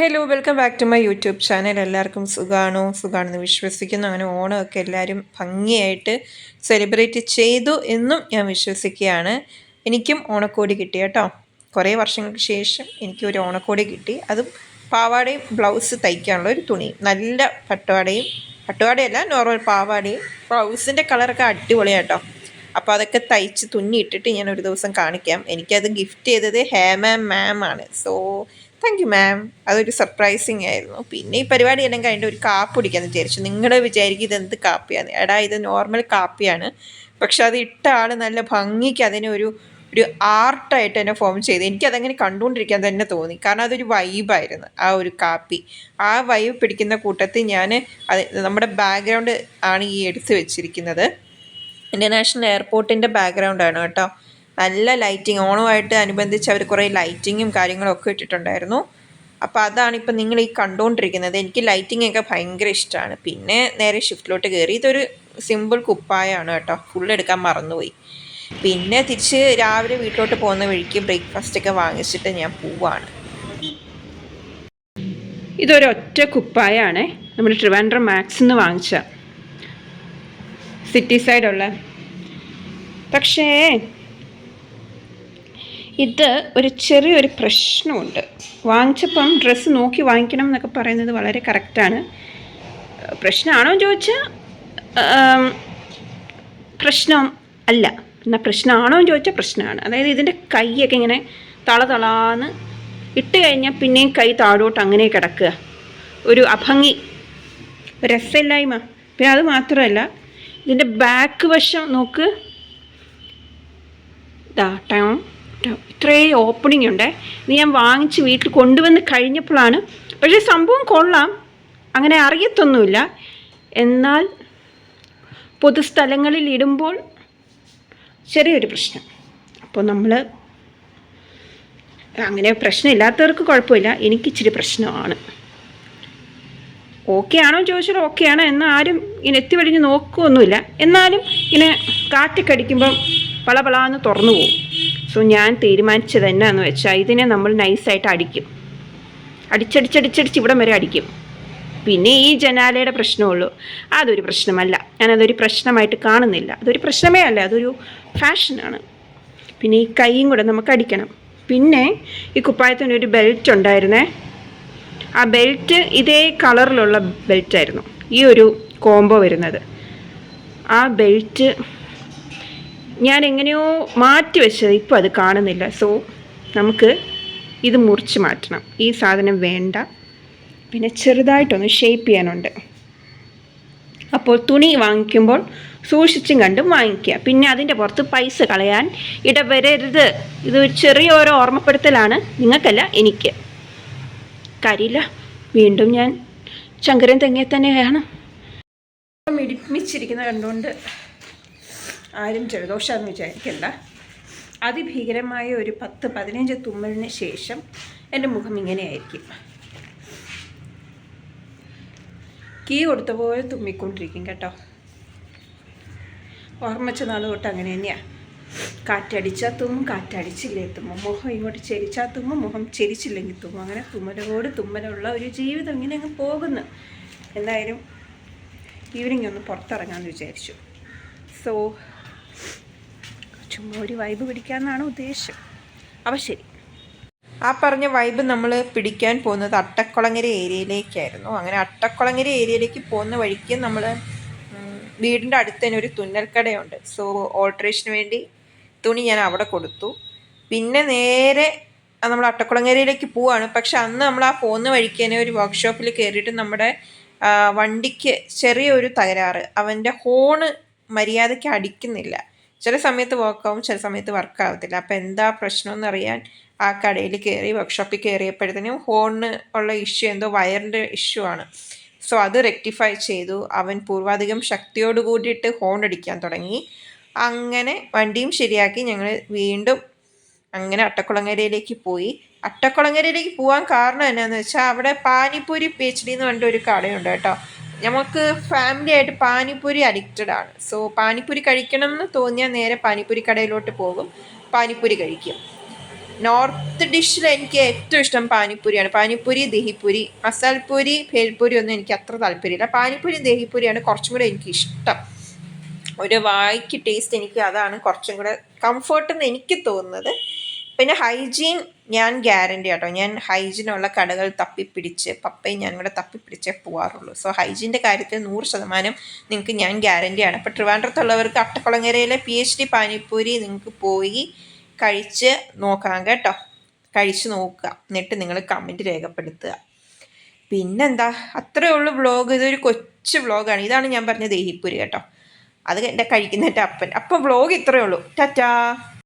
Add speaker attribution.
Speaker 1: Hello, welcome back to my YouTube channel. എല്ലാവർക്കും സുഖമാണെന്ന് വിശ്വസിക്കുന്നു. അങ്ങനെ ഓണമൊക്കെ എല്ലാവരും ഭംഗിയായിട്ട് സെലിബ്രേറ്റ് ചെയ്തു എന്നും ഞാൻ വിശ്വസിക്കുകയാണ്. എനിക്കും ഓണക്കോടി കിട്ടി കേട്ടോ. കുറേ വർഷങ്ങൾക്ക് ശേഷം എനിക്ക് ഒരു ഓണക്കോടി കിട്ടി. അതും പാവാടയും ബ്ലൗസ് തയ്ക്കാനുള്ള ഒരു തുണിയും, നല്ല പട്ടുപാടയല്ല, നോർമൽ പാവാടയും. ബ്ലൗസിൻ്റെ കളറൊക്കെ അടിപൊളിയാണ് കേട്ടോ. അപ്പോൾ അതൊക്കെ തയ്ച്ച് തുന്നിയിട്ടിട്ട് ഞാൻ ഒരു ദിവസം കാണിക്കാം. എനിക്കത് ഗിഫ്റ്റ് ചെയ്തത് മാം ആണ്. So thank you ma'am. അതൊരു സർപ്രൈസിങ് ആയിരുന്നു. പിന്നെ ഈ പരിപാടിയെല്ലാം കഴിഞ്ഞിട്ട് ഒരു കാപ്പി കുടിക്കാമെന്ന് വിചാരിച്ചു. നിങ്ങൾ വിചാരിക്കും ഇതെന്ത് കാപ്പിയാണ്? എടാ, ഇത് നോർമൽ കാപ്പിയാണ്. പക്ഷെ അത് ഇട്ട ആൾ നല്ല ഭംഗിക്ക് അതിനൊരു ഒരു ആർട്ടായിട്ട് തന്നെ ഫോം ചെയ്ത് എനിക്കതങ്ങനെ കണ്ടുകൊണ്ടിരിക്കാൻ തന്നെ തോന്നി. കാരണം അതൊരു വൈബായിരുന്നു ആ ഒരു കാപ്പി. ആ വൈബ് പിടിക്കുന്ന കൂട്ടത്തിൽ ഞാൻ നമ്മുടെ ബാക്ക്ഗ്രൗണ്ട് ആണ് ഈ എടുത്ത് വെച്ചിരിക്കുന്നത്. ഇൻ്റർനാഷണൽ എയർപോർട്ടിൻ്റെ ബാക്ക്ഗ്രൗണ്ടാണ് കേട്ടോ. നല്ല ലൈറ്റിങ്, ഓണമായിട്ട് അനുബന്ധിച്ച് അവർ കുറേ ലൈറ്റിങ്ങും കാര്യങ്ങളൊക്കെ ഇട്ടിട്ടുണ്ടായിരുന്നു. അപ്പോൾ അതാണ് ഇപ്പം നിങ്ങൾ ഈ കണ്ടുകൊണ്ടിരിക്കുന്നത്. എനിക്ക് ലൈറ്റിംഗ് ഒക്കെ ഭയങ്കര ഇഷ്ടമാണ്. പിന്നെ നേരെ ഷിഫ്റ്റിലോട്ട് കയറി. ഇതൊരു സിമ്പിൾ കുപ്പായമാണ് കേട്ടോ, ഫുൾ എടുക്കാൻ മറന്നുപോയി. പിന്നെ തിരിച്ച് രാവിലെ വീട്ടിലോട്ട് പോകുന്ന വഴിക്ക് ബ്രേക്ക്ഫാസ്റ്റൊക്കെ വാങ്ങിച്ചിട്ട് ഞാൻ പോവാണ്.
Speaker 2: ഇതൊരൊറ്റ കുപ്പായാണ്, നമ്മുടെ ട്രിവാൻഡ്രം മാക്സിൽ നിന്ന് വാങ്ങിച്ച, സിറ്റി സൈഡുള്ള. പക്ഷേ ഇത് ഒരു ചെറിയൊരു പ്രശ്നമുണ്ട്. വാങ്ങിച്ചപ്പം ഡ്രസ്സ് നോക്കി വാങ്ങിക്കണം എന്നൊക്കെ പറയുന്നത് വളരെ കറക്റ്റാണ്. പ്രശ്നമാണോ എന്ന് ചോദിച്ചാൽ പ്രശ്നം അല്ല, എന്നാൽ പ്രശ്നമാണോ എന്ന് ചോദിച്ചാൽ പ്രശ്നമാണ്. അതായത് ഇതിൻ്റെ കൈയൊക്കെ ഇങ്ങനെ തളതളാന്ന് ഇട്ട് കഴിഞ്ഞാൽ പിന്നെയും കൈ താഴോട്ട് അങ്ങനെ കിടക്കുക, ഒരു അഭംഗി, രസമില്ലായ്മ. പിന്നെ അത് മാത്രമല്ല, ഇതിൻ്റെ ബാക്ക് വശം നോക്ക്, ഇത്രയും ഓപ്പണിംഗ് ഉണ്ട്. ഇത് ഞാൻ വാങ്ങിച്ച് വീട്ടിൽ കൊണ്ടുവന്ന് കഴിഞ്ഞപ്പോഴാണ്. പക്ഷേ സംഭവം കൊള്ളാം, അങ്ങനെ അറിയത്തൊന്നുമില്ല. എന്നാൽ പൊതുസ്ഥലങ്ങളിൽ ഇടുമ്പോൾ ചെറിയൊരു പ്രശ്നം. അപ്പോൾ നമ്മൾ അങ്ങനെ പ്രശ്നമില്ലാത്തവർക്ക് കുഴപ്പമില്ല, എനിക്കിച്ചിരി പ്രശ്നമാണ്. ഓക്കെ ആണോ ചോദിച്ചാൽ ഓക്കെയാണ്. എന്നാൽ ആരും ഇങ്ങനെ എത്തിവഴിഞ്ഞ് നോക്കുകയൊന്നുമില്ല. എന്നാലും ഇങ്ങനെ കാറ്റൊക്കെ പളപളാന്ന് തുറന്നു പോകും. സോ ഞാൻ തീരുമാനിച്ചത് എന്നാന്ന് വെച്ചാൽ ഇതിനെ നമ്മൾ നൈസായിട്ട് അടിക്കും. അടിച്ചടിച്ചടിച്ചടിച്ച് ഇവിടം വരെ അടിക്കും. പിന്നെ ഈ ജനാലയുടെ പ്രശ്നമുള്ളൂ. അതൊരു പ്രശ്നമല്ല, ഞാനതൊരു പ്രശ്നമായിട്ട് കാണുന്നില്ല. അതൊരു പ്രശ്നമേ അല്ല, അതൊരു ഫാഷനാണ്. പിന്നെ ഈ കൈയും കൂടെ നമുക്ക് അടിക്കണം. പിന്നെ ഈ കുപ്പായത്തിനൊരു ബെൽറ്റ് ഉണ്ടായിരുന്നേ. ആ ബെൽറ്റ് ഇതേ കളറിലുള്ള ബെൽറ്റായിരുന്നു ഈ ഒരു കോംബോ വരുന്നത്. ആ ബെൽറ്റ് ഞാൻ എങ്ങനെയോ മാറ്റി വെച്ചത്, ഇപ്പോൾ അത് കാണുന്നില്ല. സോ നമുക്ക് ഇത് മുറിച്ച് മാറ്റണം. ഈ സാധനം വേണ്ട. പിന്നെ ചെറുതായിട്ടൊന്ന് ഷേപ്പ് ചെയ്യാനുണ്ട്. അപ്പോൾ തുണി വാങ്ങിക്കുമ്പോൾ സൂക്ഷിച്ചും കണ്ടും വാങ്ങിക്കുക. പിന്നെ അതിൻ്റെ പുറത്ത് പൈസ കളയാൻ ഇടവരരുത്. ഇത് ചെറിയൊരു ഓർമ്മപ്പെടുത്തലാണ്, നിങ്ങൾക്കല്ല എനിക്ക്. കാര്യമില്ല, വീണ്ടും ഞാൻ ശങ്കരൻ തെങ്ങേ തന്നെയാണ്. ഇടിപ്പിച്ചിരിക്കുന്നത് കണ്ടുകൊണ്ട് ആരും ജലദോഷമെന്ന് വിചാരിക്കണ്ട. അതിഭീകരമായ ഒരു 10-15 തുമ്മലിന് ശേഷം എൻ്റെ മുഖം ഇങ്ങനെയായിരിക്കും. കീ കൊടുത്ത പോലെ തുമ്മിക്കൊണ്ടിരിക്കും കേട്ടോ. ഓർമ്മച്ച നാൾ തൊട്ട് അങ്ങനെ തന്നെയാണ്. കാറ്റടിച്ചാൽ തുമ്മും, കാറ്റടിച്ചില്ലേ തുമ്മും. മുഖം ഇങ്ങോട്ട് ചെരിച്ചാൽ തുമ്മും, മുഖം ചെരിച്ചില്ലെങ്കിൽ തുമ്മും. അങ്ങനെ തുമ്മലുള്ള ഒരു ജീവിതം ഇങ്ങനെ അങ്ങ് പോകുന്നു. എന്തായാലും ഈവനിങ് ഒന്ന് പുറത്തിറങ്ങാമെന്ന് വിചാരിച്ചു. സോ ചുമ്മാ ഒരു വൈബ് പിടിക്കാമെന്നാണ് ഉദ്ദേശം. അപ്പോൾ ശരി.
Speaker 1: ആ പറഞ്ഞ വൈബ് നമ്മൾ പിടിക്കാൻ പോകുന്നത് അട്ടക്കുളങ്ങര ഏരിയയിലേക്കായിരുന്നു. അങ്ങനെ അട്ടക്കുളങ്ങര ഏരിയയിലേക്ക് പോകുന്ന വഴിക്ക് നമ്മൾ വീടിൻ്റെ അടുത്ത് തന്നെ ഒരു തുന്നൽക്കടയുണ്ട്. സോ ഓൾട്രേഷന് വേണ്ടി തുണി ഞാൻ അവിടെ കൊടുത്തു. പിന്നെ നേരെ നമ്മൾ അട്ടക്കുളങ്ങരയിലേക്ക് പോവാണ്. പക്ഷെ അന്ന് നമ്മൾ ആ പോകുന്ന വഴിക്ക് തന്നെ ഒരു വർക്ക്ഷോപ്പിൽ കയറിയിട്ട് നമ്മുടെ വണ്ടിക്ക് ചെറിയൊരു തകരാറ്. അവൻ്റെ ഹോണ് മര്യാദയ്ക്ക് അടിക്കുന്നില്ല. ചില സമയത്ത് വർക്കാവും, ചില സമയത്ത് വർക്കാവത്തില്ല. അപ്പോൾ എന്താ പ്രശ്നമെന്ന് അറിയാൻ ആ കടയിൽ കയറി, വർക്ക്ഷോപ്പിൽ കയറിയപ്പോഴത്തേനും ഹോണിന് ഉള്ള ഇഷ്യൂ എന്തോ വയറിൻ്റെ ഇഷ്യൂ ആണ്. സോ അത് റെക്ടിഫൈ ചെയ്തു. അവൻ പൂർവാധികം ശക്തിയോട് കൂടിയിട്ട് ഹോൺ അടിക്കാൻ തുടങ്ങി. അങ്ങനെ വണ്ടിയും ശരിയാക്കി ഞങ്ങൾ വീണ്ടും അങ്ങനെ അട്ടക്കുളങ്ങരയിലേക്ക് പോയി. അട്ടക്കുളങ്ങരയിലേക്ക് പോകാൻ കാരണം എന്നാന്ന് വെച്ചാൽ അവിടെ പാനിപ്പൂരി PhD എന്ന് പറഞ്ഞിട്ട് ഒരു കടയുണ്ട് കേട്ടോ. നമുക്ക് ഫാമിലി ആയിട്ട് പാനിപ്പൂരി അഡിക്റ്റഡ് ആണ്. സോ പാനിപ്പൂരി കഴിക്കണം എന്ന് തോന്നിയാൽ നേരെ പാനിപ്പൂരി കടയിലോട്ട് പോകും, പാനിപ്പൂരി കഴിക്കും. നോർത്ത് ഡിഷിൽ എനിക്ക് ഏറ്റവും ഇഷ്ടം പാനിപ്പൂരിയാണ്. പാനിപ്പൂരി, ദഹിപ്പൂരി, മസാലപ്പൂരി, ഭേൽപൂരി ഒന്നും എനിക്ക് അത്ര താല്പര്യമില്ല. പാനിപ്പൂരി, ദഹിപ്പൂരിയാണ് കുറച്ചും കൂടെ എനിക്കിഷ്ടം. ഒരു വായിക്ക് ടേസ്റ്റ് എനിക്ക് അതാണ് കുറച്ചും കൂടെ കംഫർട്ട് എന്ന് എനിക്ക് തോന്നുന്നത്. പിന്നെ ഹൈജീൻ ഞാൻ ഗ്യാരണ്ടി കേട്ടോ. ഞാൻ ഹൈജീനുള്ള കടകൾ തപ്പിപ്പിടിച്ച് പപ്പയും ഞാനും കൂടെ തപ്പിപ്പിടിച്ചേ പോകാറുള്ളൂ. സോ ഹൈജീൻ്റെ കാര്യത്തിൽ 100% നിങ്ങൾക്ക് ഞാൻ ഗ്യാരണ്ടിയാണ്. അപ്പോൾ ട്രിവാൻഡ്രത്തുള്ളവർക്ക് അട്ടക്കുളങ്ങരയിലെ PhD പാനിപ്പൂരി നിങ്ങൾക്ക് പോയി കഴിച്ച് നോക്കാം കേട്ടോ. കഴിച്ച് നോക്കുക, എന്നിട്ട് നിങ്ങൾ കമൻറ്റ് രേഖപ്പെടുത്തുക. പിന്നെന്താ, അത്രയേ ഉള്ളൂ വ്ളോഗ്. ഇതൊരു കൊച്ചു വ്ളോഗാണ്. ഇതാണ് ഞാൻ പറഞ്ഞ ദഹിപ്പൂരി കേട്ടോ. അത് എൻ്റെ കഴിക്കുന്നതിൻ്റെ അപ്പം വ്ളോഗ് ഇത്രയേ ഉള്ളൂ. ടാറ്റാ.